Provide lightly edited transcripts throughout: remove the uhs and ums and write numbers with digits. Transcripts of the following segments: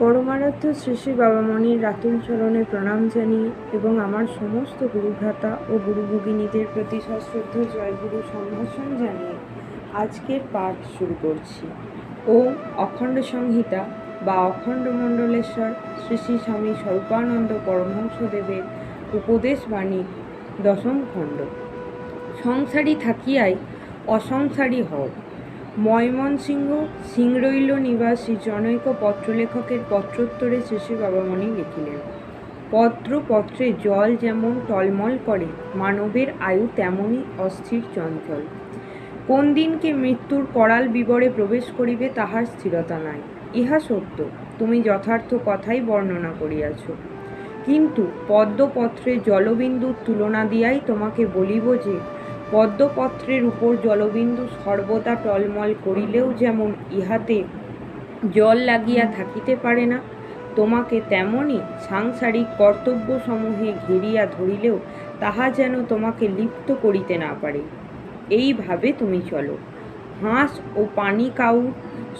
পরমারাধ্য শ্রী শ্রী বাবামণির রাতুল চরণে প্রণাম জানিয়ে এবং আমার সমস্ত গুরুভ্রাতা ও গুরুভগিনীদের প্রতি সশ্রদ্ধ জয়গুরু সম্ভাষণ জানিয়ে আজকের পাঠ শুরু করছি। ওম অখণ্ড সংহিতা বা অখণ্ড মণ্ডলেশ্বর শ্রী শ্রী স্বামী স্বরূপানন্দ পরমহংসদেবের উপদেশ বাণী দশম খণ্ড। সংসারী থাকিয়াই অসংসারী হও। ময়মনসিংহ সিংরৈল নিবাসী জনৈক পত্রলেখকের পত্রোত্তরে শ্রী শ্রী বাবামণি লিখিলেন, পত্রে জল যেমন টলমল করে, মানবের আয়ু তেমনই অস্থির চঞ্চল। কোন দিনকে মৃত্যুর করাল বিবরে প্রবেশ করিবে তাহার স্থিরতা নাই। ইহা সত্য, তুমি যথার্থ কথাই বর্ণনা করিয়াছ। কিন্তু পদ্মপত্রে জলবিন্দুর তুলনা দিয়াই তোমাকে বলিব যে, পদ্মপত্রের উপর জলবিন্দু সর্বদা টলমল করিলেও যেমন ইহাতে জল লাগিয়া থাকিতে পারে না, তোমাকে তেমনি সাংসারিক কর্তব্যসমূহে ঘেরিয়া ধরিলেও তাহা যেন তোমাকে লিপ্ত করিতে না পারে। এইভাবে তুমি চলো। হাঁস ও পানি কাউর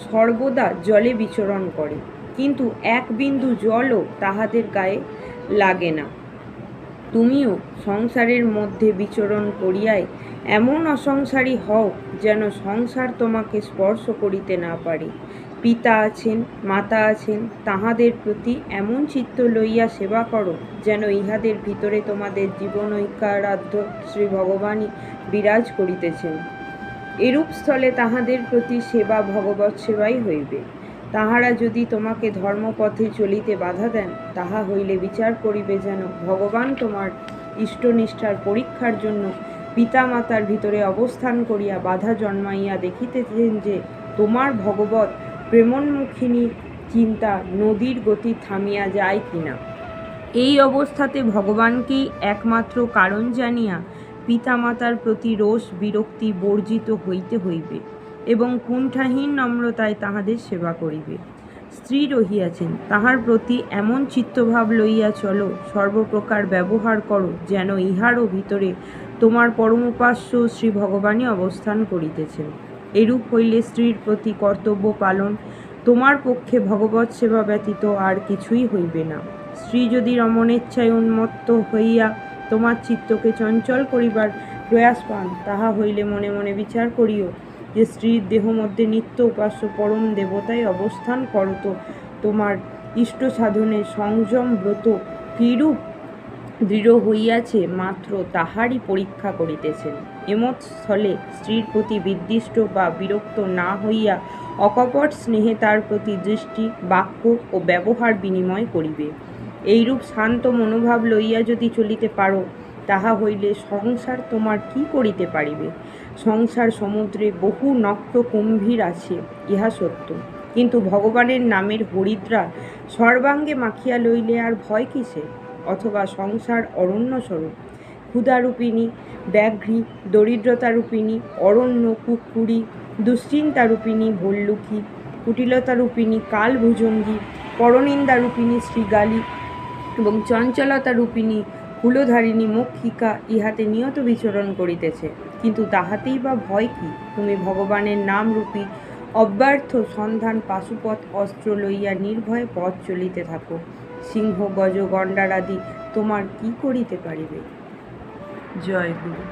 সর্বদা জলে বিচরণ করে, কিন্তু এক বিন্দু জলও তাহাদের গায়ে লাগে না। তুমিও সংসারের মধ্যে বিচরণ করিয়াই এমন অসংসারী হও যেন সংসার তোমাকে স্পর্শ করিতে না পারে। পিতা আছেন, মাতা আছেন, তাহাদের প্রতি এমন চিত্ত লইয়া সেবা করো যেন ইহাদের ভিতরে তোমাদের জীবন ঐক্যারাধ্য শ্রী ভগবানই বিরাজ করিতেছেন। এরূপ স্থলে তাহাদের প্রতি সেবা ভগবৎ সেবাই হইবে। তাহারা যদি তোমাকে ধর্মপথে চলিতে বাধা দেন, তাহা হইলে বিচার করিবে যেন ভগবান তোমার ইষ্টনিষ্ঠার পরীক্ষার জন্য পিতামাতার ভিতরে অবস্থান করিয়া বাধা জন্মাইয়া দেখিতেছেন যে তোমার ভগবৎ প্রেমোন্মুখিনী চিন্তা নদীর গতি থামিয়া যায় কিনা। এই অবস্থাতে ভগবানকেই একমাত্র কারণ জানিয়া পিতামাতার প্রতি রোষ বিরক্তি বর্জিত হইতে হইবে এবং কুণ্ঠাহীন নম্রতায় তাহাদের সেবা করিবে। স্ত্রী রহিয়াছেন, তাহার প্রতি এমন চিত্তভাব লইয়া চলো, সর্বপ্রকার ব্যবহার করো যেন ইহারও ভিতরে তোমার পরমোপাস্য শ্রী ভগবানই অবস্থান করিতেছেন। এরূপ হইলে স্ত্রীর প্রতি কর্তব্য পালন তোমার পক্ষে ভগবৎ সেবা ব্যতীত আর কিছুই হইবে না। স্ত্রী যদি রমণেচ্ছায় উন্মত্ত হইয়া তোমার চিত্তকে চঞ্চল করিবার প্রয়াস পান, তাহা হইলে মনে মনে বিচার করিও যে স্ত্রীর দেহ মধ্যে নিত্য উপাস্য পরম দেবতায় অবস্থান করত তোমার ইষ্ট সাধনে সংযম ব্রত কিরূপ দৃঢ় হইয়াছে মাত্র তাহারই পরীক্ষা করিতেছেন। এমত স্থলে স্ত্রীর প্রতি বিদ্বিষ্ট বা বিরক্ত না হইয়া অকপট স্নেহে তার প্রতি দৃষ্টি বাক্য ও ব্যবহার বিনিময় করিবে। এইরূপ শান্ত মনোভাব লইয়া যদি চলিতে পারো, তাহা হইলে সংসার তোমার কি করিতে পারিবে। সংসার সমুদ্রে বহু নক্ত কুম্ভীর আছে, ইহা সত্য, কিন্তু ভগবানের নামের হরিদ্রা সর্বাঙ্গে মাখিয়া লইলে আর ভয় কিসে। অথবা সংসার অরণ্যস্বরূপ, ক্ষুধারূপিণী ব্যাঘ্রী, দরিদ্রতারূপিণী অরণ্য কুকুরী, দুশ্চিন্তারূপিণী ভল্লুকী, কুটিলতারূপিণী কালভুজঙ্গী, পরনিন্দারূপিণী শৃগালী এবং চঞ্চলতারূপিণী হুলধারিণী মক্ষিকা ইহাতে নিয়ত বিচরণ করিতেছে। কিন্তু তাহাতেই বা ভয় কি? তুমি ভগবানের নামরূপী অব্যর্থ সন্ধান পাশুপথ অস্ত্র লইয়া নির্ভয়ে পথ চলিতে থাকো। সিংহ গজ গণ্ডারাদি তোমার কি করিতে পারিবে। জয় গুরু।